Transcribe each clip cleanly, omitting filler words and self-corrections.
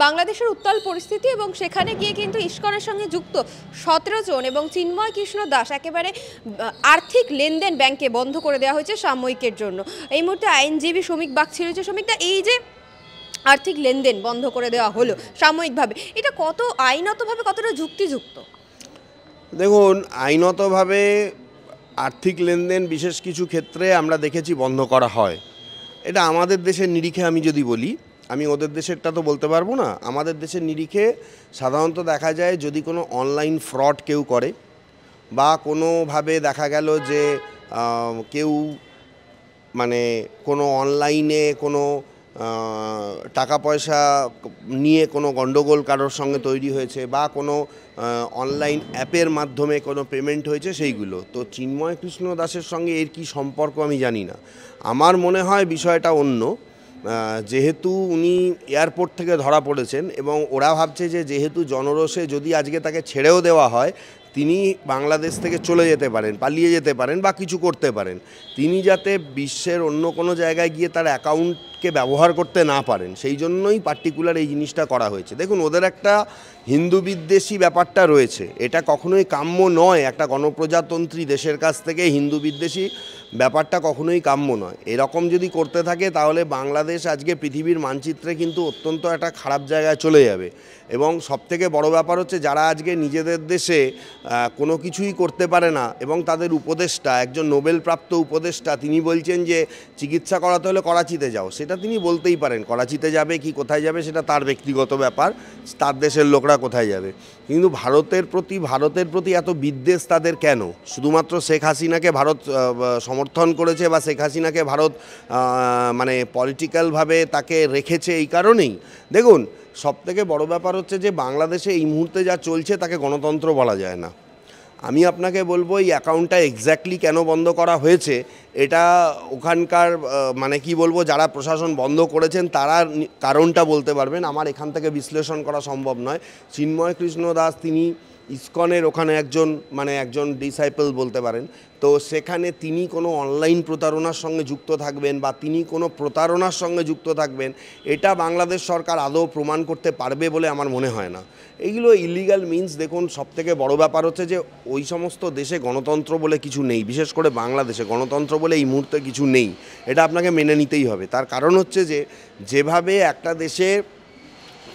বাংলাদেশের উত্তাল পরিস্থিতি এবং সেখানে গিয়ে কিন্তু ইস্কনের সঙ্গে যুক্ত ১৭ জন এবং চিন্ময় কৃষ্ণ দাস একেবারে আর্থিক লেনদেন ব্যাংকে বন্ধ করে দেওয়া হয়েছে সাময়িকের জন্য। এই মুহূর্তে আইনজীবী শ্রমিক বাগচি রয়েছে। শ্রমিকদা, এই যে আর্থিক লেনদেন বন্ধ করে দেওয়া হলো সাময়িকভাবে, এটা কত আইনতভাবে কতটা যুক্তিযুক্ত? দেখুন, আইনতভাবে আর্থিক লেনদেন বিশেষ কিছু ক্ষেত্রে আমরা দেখেছি বন্ধ করা হয়। এটা আমাদের দেশের নিরিখে আমি যদি বলি, আমি ওদের দেশেরটা তো বলতে পারবো না, আমাদের দেশের নিরিখে সাধারণত দেখা যায় যদি কোনো অনলাইন ফ্রড কেউ করে বা কোনোভাবে দেখা গেল যে কেউ মানে কোনো অনলাইনে কোনো টাকা পয়সা নিয়ে কোনো গণ্ডগোল কারোর সঙ্গে তৈরি হয়েছে বা কোনো অনলাইন অ্যাপের মাধ্যমে কোনো পেমেন্ট হয়েছে সেইগুলো। তো চিন্ময় কৃষ্ণ দাসের সঙ্গে এর কী সম্পর্ক আমি জানি না। আমার মনে হয় বিষয়টা অন্য। যেহেতু উনি এয়ারপোর্ট থেকে ধরা পড়েছেন এবং ওরা ভাবছে যে যেহেতু জনরোষে যদি আজকে তাকে ছেড়েও দেওয়া হয় তিনি বাংলাদেশ থেকে চলে যেতে পারেন, পালিয়ে যেতে পারেন বা কিছু করতে পারেন, তিনি যাতে বিশ্বের অন্য কোনো জায়গায় গিয়ে তার অ্যাকাউন্টকে ব্যবহার করতে না পারেন, সেই জন্যই পার্টিকুলার এই জিনিসটা করা হয়েছে। দেখুন, ওদের একটা হিন্দু বিদ্বেষী ব্যাপারটা রয়েছে, এটা কখনোই কাম্য নয়। একটা গণপ্রজাতন্ত্রী দেশের কাছ থেকে হিন্দু বিদ্বেষী ব্যাপারটা কখনোই কাম্য নয়। এরকম যদি করতে থাকে তাহলে বাংলাদেশ আজকে পৃথিবীর মানচিত্রে কিন্তু অত্যন্ত একটা খারাপ জায়গায় চলে যাবে। এবং সবথেকে বড় ব্যাপার হচ্ছে যারা আজকে নিজেদের দেশে কোনো কিছুই করতে পারে না এবং তাদের উপদেষ্টা, একজন নোবেলপ্রাপ্ত উপদেষ্টা, তিনি বলছেন যে চিকিৎসা করাতে হলে করাচিতে যাও। সেটা তিনি বলতেই পারেন, করাচিতে যাবে কি কোথায় যাবে সেটা তার ব্যক্তিগত ব্যাপার, তার দেশের লোকরা কোথায় যাবে। কিন্তু ভারতের প্রতি এত বিদ্বেষ তাদের কেন? শুধুমাত্র শেখ হাসিনাকে ভারত সমর্থন করেছে বা শেখ হাসিনাকে ভারত মানে পলিটিক্যালভাবে তাকে রেখেছে এই কারণেই? দেখুন, সবথেকে বড় ব্যাপার হচ্ছে যে বাংলাদেশে এই মুহূর্তে যা চলছে তাকে গণতন্ত্র বলা যায় না। আমি আপনাকে বলবো এই অ্যাকাউন্টটা এক্স্যাক্টলি কেন বন্ধ করা হয়েছে এটা ওখানকার মানে কি বলবো, যারা প্রশাসন বন্ধ করেছেন তারা কারণটা বলতে পারবেন, আমার এখান থেকে বিশ্লেষণ করা সম্ভব নয়। চিন্ময় কৃষ্ণ দাস তিনি ইসকনের ওখানে একজন ডিসাইপল বলতে পারেন। তো সেখানে তিনি কোনো অনলাইন প্রতারণার সঙ্গে যুক্ত থাকবেন বা তিনি কোনো প্রতারণার সঙ্গে যুক্ত থাকবেন, এটা বাংলাদেশ সরকার আদৌ প্রমাণ করতে পারবে বলে আমার মনে হয় না। এইগুলো ইলিগাল মিনস। দেখুন, সবথেকে বড় ব্যাপার হচ্ছে যে ওই সমস্ত দেশে গণতন্ত্র বলে কিছু নেই, বিশেষ করে বাংলাদেশে গণতন্ত্র বলে এই মুহূর্তে কিছু নেই। এটা আপনাকে মেনে নিতেই হবে। তার কারণ হচ্ছে যে যেভাবে একটা দেশে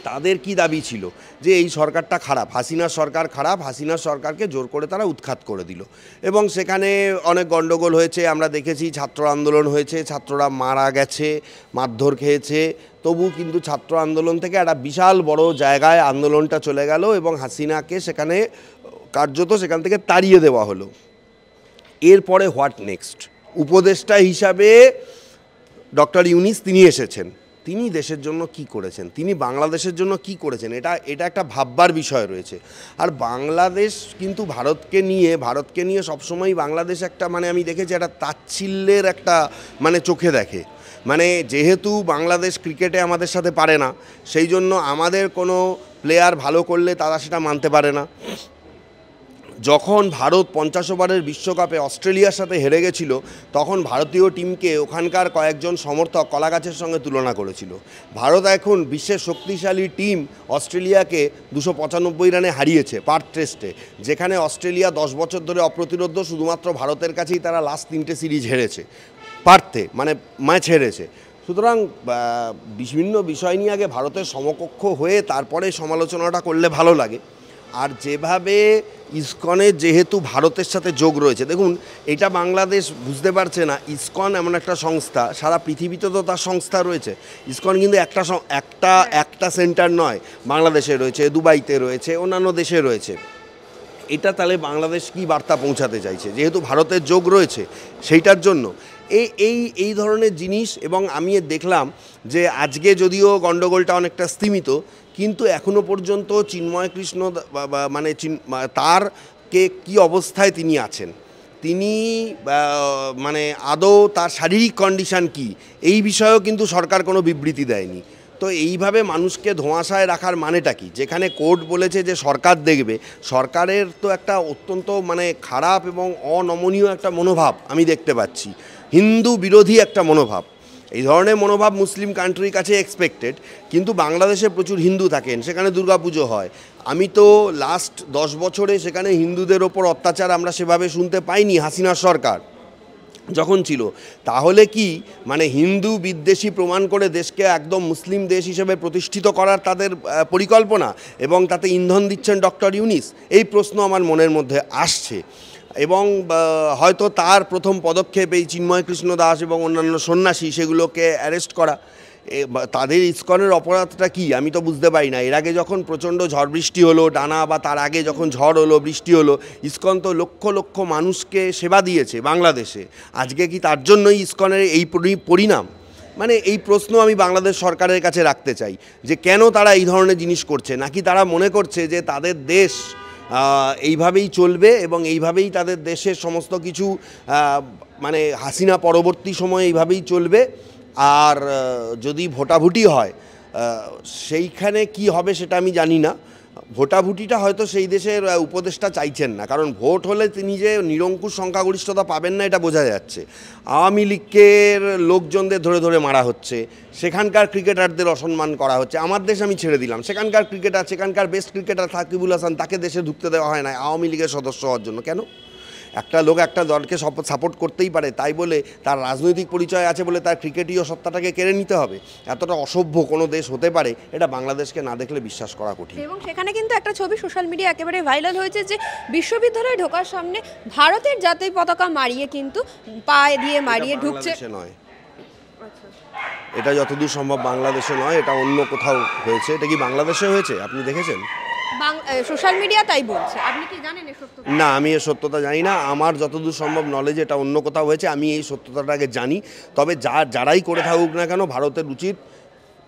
তাদের কি দাবি ছিল যে এই সরকারটা খারাপ, হাসিনার সরকার খারাপ, হাসিনার সরকারকে জোর করে তারা উৎখাত করে দিল এবং সেখানে অনেক গণ্ডগোল হয়েছে, আমরা দেখেছি ছাত্র আন্দোলন হয়েছে, ছাত্ররা মারা গেছে, মারধর খেয়েছে, তবু কিন্তু ছাত্র আন্দোলন থেকে একটা বিশাল বড় জায়গায় আন্দোলনটা চলে গেল এবং হাসিনাকে সেখানে কার্যত সেখান থেকে তাড়িয়ে দেওয়া হলো। এরপরে হোয়াট নেক্সট? উপদেষ্টা হিসাবে ডক্টর ইউনিস তিনি এসেছেন, তিনি দেশের জন্য কি করেছেন, তিনি বাংলাদেশের জন্য কি করেছেন, এটা একটা ভাববার বিষয় রয়েছে। আর বাংলাদেশ কিন্তু ভারতকে নিয়ে সবসময় বাংলাদেশ একটা আমি দেখেছি একটা তাচ্ছিল্যের একটা চোখে দেখে। যেহেতু বাংলাদেশ ক্রিকেটে আমাদের সাথে পারে না, সেই জন্য আমাদের কোনো প্লেয়ার ভালো করলে তারা সেটা মানতে পারে না। যখন ভারত 50 ওভারের বিশ্বকাপে অস্ট্রেলিয়ার সাথে হেরে গেছিল তখন ভারতীয় টিমকে ওখানকার কয়েকজন সমর্থক কলাগাছের সঙ্গে তুলনা করেছিল। ভারত এখন বিশ্বের শক্তিশালী টিম অস্ট্রেলিয়াকে 295 রানে হারিয়েছে পার্থ টেস্টে, যেখানে অস্ট্রেলিয়া 10 বছর ধরে অপ্রতিরোধ্য, শুধুমাত্র ভারতের কাছেই তারা লাস্ট 3টে সিরিজ হেরেছে, পার্থে ম্যাচ হেরেছে। সুতরাং বিভিন্ন বিষয় নিয়ে আগে ভারতের সমকক্ষ হয়ে তারপরে সমালোচনাটা করলে ভালো লাগে। আর যেভাবে ইসকনের যেহেতু ভারতের সাথে যোগ রয়েছে, দেখুন এটা বাংলাদেশ বুঝতে পারছে না। ইসকন এমন একটা সংস্থা, সারা পৃথিবীতে তো তার সংস্থা রয়েছে। ইসকন কিন্তু একটা সেন্টার নয়, বাংলাদেশে রয়েছে, দুবাইতে রয়েছে, অন্যান্য দেশে রয়েছে। এটা তাহলে বাংলাদেশ কি বার্তা পৌঁছাতে চাইছে? যেহেতু ভারতের যোগ রয়েছে সেইটার জন্য এই ধরনের জিনিস। এবং আমি দেখলাম যে আজকে যদিও গণ্ডগোলটা অনেকটা স্তিমিত, কিন্তু এখনও পর্যন্ত চিন্ময় কৃষ্ণ তার কি অবস্থায় তিনি আছেন, তিনি আদৌ তার শারীরিক কন্ডিশান কি, এই বিষয়েও কিন্তু সরকার কোনো বিবৃতি দেয়নি। তো এইভাবে মানুষকে ধোঁয়াশায় রাখার মানেটা কি? যেখানে কোর্ট বলেছে যে সরকার দেখবে, সরকারের তো একটা অত্যন্ত খারাপ এবং অনমনীয় একটা মনোভাব আমি দেখতে পাচ্ছি, হিন্দু বিরোধী একটা মনোভাব। এই ধরনের মনোভাব মুসলিম কান্ট্রির কাছে এক্সপেক্টেড, কিন্তু বাংলাদেশে প্রচুর হিন্দু থাকেন, সেখানে দুর্গাপুজো হয়। আমি তো লাস্ট 10 বছরে সেখানে হিন্দুদের ওপর অত্যাচার আমরা সেভাবে শুনতে পাইনি হাসিনা সরকার যখন ছিল। তাহলে কি মানে হিন্দু বিদ্বেষী প্রমাণ করে দেশকে একদম মুসলিম দেশ হিসেবে প্রতিষ্ঠিত করার তাদের পরিকল্পনা, এবং তাতে ইন্ধন দিচ্ছেন ডক্টর ইউনিস? এই প্রশ্ন আমার মনের মধ্যে আসছে। এবং হয়তো তার প্রথম পদক্ষেপ এই চিন্ময় কৃষ্ণ দাস এবং অন্যান্য সন্ন্যাসী সেগুলোকে অ্যারেস্ট করা। তাদের ইসকনের অপরাধটা কি আমি তো বুঝতে পারি না। এর আগে যখন প্রচণ্ড ঝড় বৃষ্টি হলো টানা, বা তার আগে যখন ঝড় হলো বৃষ্টি হলো, ইসকন তো লক্ষ লক্ষ মানুষকে সেবা দিয়েছে বাংলাদেশে। আজকে কি তার জন্যই ইসকনের এই পরিণাম? মানে এই প্রশ্ন আমি বাংলাদেশ সরকারের কাছে রাখতে চাই, যে কেন তারা এই ধরনের জিনিস করছে, নাকি তারা মনে করছে যে তাদের দেশ এইভাবেই চলবে এবং এইভাবেই তাদের দেশের সমস্ত কিছু মানে হাসিনা পরবর্তী সময়ে এইভাবেই চলবে। আর যদি ভোটাভুটি হয় সেইখানে কি হবে সেটা আমি জানি না। ভোটাভুটিটা হয়তো সেই দেশের উপদেষ্টা চাইছেন না, কারণ ভোট হলে তিনি যে নিরঙ্কুশ সংখ্যাগরিষ্ঠতা পাবেন না এটা বোঝা যাচ্ছে। আওয়ামী লীগের লোকজনদের ধরে ধরে মারা হচ্ছে, সেখানকার ক্রিকেটারদের অসম্মান করা হচ্ছে। আমার দেশ আমি ছেড়ে দিলাম, সেখানকার ক্রিকেটার, সেখানকার বেস্ট ক্রিকেটার সাকিবুল হাসান, তাকে দেশে ঢুকতে দেওয়া হয় না আওয়ামী লীগের সদস্য হওয়ার জন্য। কেন? একটা লোক একটা দলকে সাপোর্ট করতেই পারে, তাই বলে তার রাজনৈতিক পরিচয় আছে বলে তার ক্রিকেটীয় সত্তাটাকে কেড়ে নিতে হবে? এতটা অসভ্য কোনো দেশ হতে পারে, এটা বাংলাদেশকে না দেখলে বিশ্বাস করা কঠিন। এবং সেখানে কিন্তু একটা ছবি সোশ্যাল মিডিয়া একেবারে ভাইরাল হয়েছে, যে বিশ্ববিদ্যালয়ে ঢোকার সামনে ভারতের জাতীয় পতাকা মারিয়ে কিন্তু পায়ে দিয়ে মারিয়ে ঢুকছে। নয়, এটা যতদূর সম্ভব বাংলাদেশে নয়, এটা অন্য কোথাও হয়েছে। এটা কি বাংলাদেশে হয়েছে আপনি দেখেছেন? সোশ্যাল মিডিয়া তাই বলছে, আপনি কি জানেন এই সত্যতা? না, আমি এই সত্যতা জানি না। আমার যতদূর সম্ভব নলেজ এটা অন্য কোথাও হয়েছে, আমি এই সত্যতাটাকে জানি। তবে যারাই করে থাকুক না কেন, ভারতের উচিত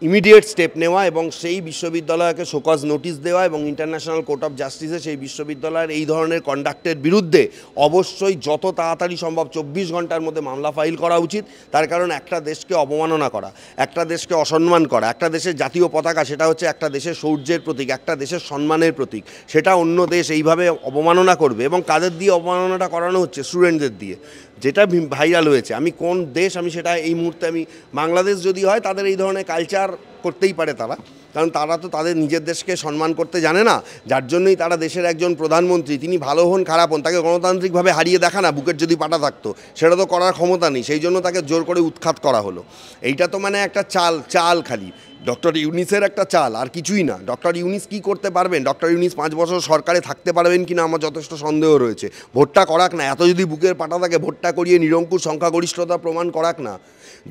ইমিডিয়েট স্টেপ নেওয়া এবং সেই বিশ্ববিদ্যালয়কে শোকজ নোটিশ দেওয়া, এবং ইন্টারন্যাশনাল কোর্ট অফ জাস্টিসে সেই বিশ্ববিদ্যালয়ের এই ধরনের কন্ডাক্টের বিরুদ্ধে অবশ্যই যত তাড়াতাড়ি সম্ভব 24 ঘন্টার মধ্যে মামলা ফাইল করা উচিত। তার কারণ একটা দেশকে অবমাননা করা, একটা দেশকে অসম্মান করা, একটা দেশের জাতীয় পতাকা সেটা হচ্ছে একটা দেশের শৌর্যের প্রতীক, একটা দেশের সম্মানের প্রতীক, সেটা অন্য দেশ এইভাবে অবমাননা করবে। এবং কাদের দিয়ে অবমাননাটা করানো হচ্ছে? স্টুডেন্টদের দিয়ে, যেটা ভাইরাল হয়েছে। আমি কোন দেশ আমি সেটা এই মুহূর্তে আমি বাংলাদেশ যদি হয় তাদের এই ধরনের কালচার করতেই পারে তারা, কারণ তারা তো তাদের নিজের দেশকে সম্মান করতে জানে না। যার জন্যই তারা দেশের একজন প্রধানমন্ত্রী, তিনি ভালো হন খারাপ হন, তাকে গণতান্ত্রিকভাবে হারিয়ে দেখা না, বুকের যদি পাটা থাকতো, সেটা তো করার ক্ষমতা নেই, সেই জন্য তাকে জোর করে উৎখাত করা হলো। এইটা তো মানে একটা চাল খালি ডক্টর ইউনিসের একটা চাল, আর কিছুই না। ডক্টর ইউনিস কি করতে পারবেন? ডক্টর ইউনিস 5 বছর সরকারে থাকতে পারবেন কিনা আমার যথেষ্ট সন্দেহ রয়েছে। ভোটটা করাক না, এত যদি বুকের পাটা থাকে ভোটটা করিয়ে নিরঙ্কুশ সংখ্যাগরিষ্ঠতা প্রমাণ করাক না।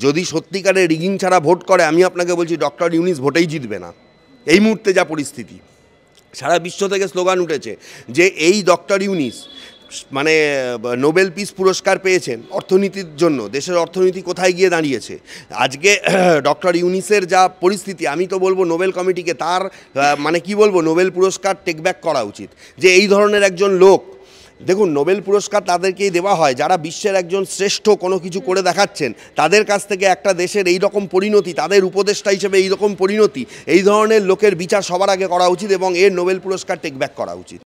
যদি সত্যিকারের রিগিং ছাড়া ভোট করে, আমি আপনাকে বলছি ডক্টর ইউনিস ভোটেই জিতবে না। এই মুহূর্তে যা পরিস্থিতি, সারা বিশ্ব থেকে স্লোগান উঠেছে যে এই ডক্টর ইউনিস মানে নোবেল পিস পুরস্কার পেয়েছেন অর্থনীতির জন্য, দেশের অর্থনীতি কোথায় গিয়ে দাঁড়িয়েছে আজকে ডক্টর ইউনিসের যা পরিস্থিতি। আমি তো বলবো নোবেল কমিটিকে তার মানে কি বলবো, নোবেল পুরস্কার টেক ব্যাক করা উচিত। যে এই ধরনের একজন লোক, দেখুন নোবেল পুরস্কার তাদেরকেই দেওয়া হয় যারা বিশ্বের একজন শ্রেষ্ঠ কোনো কিছু করে দেখাচ্ছেন। তাদের কাছ থেকে একটা দেশের এই রকম পরিণতি, তাদের উপদেষ্টা হিসেবে এই রকম পরিণতি, এই ধরনের লোকের বিচার সবার আগে করা উচিত এবং এর নোবেল পুরস্কার টেক ব্যাক করা উচিত।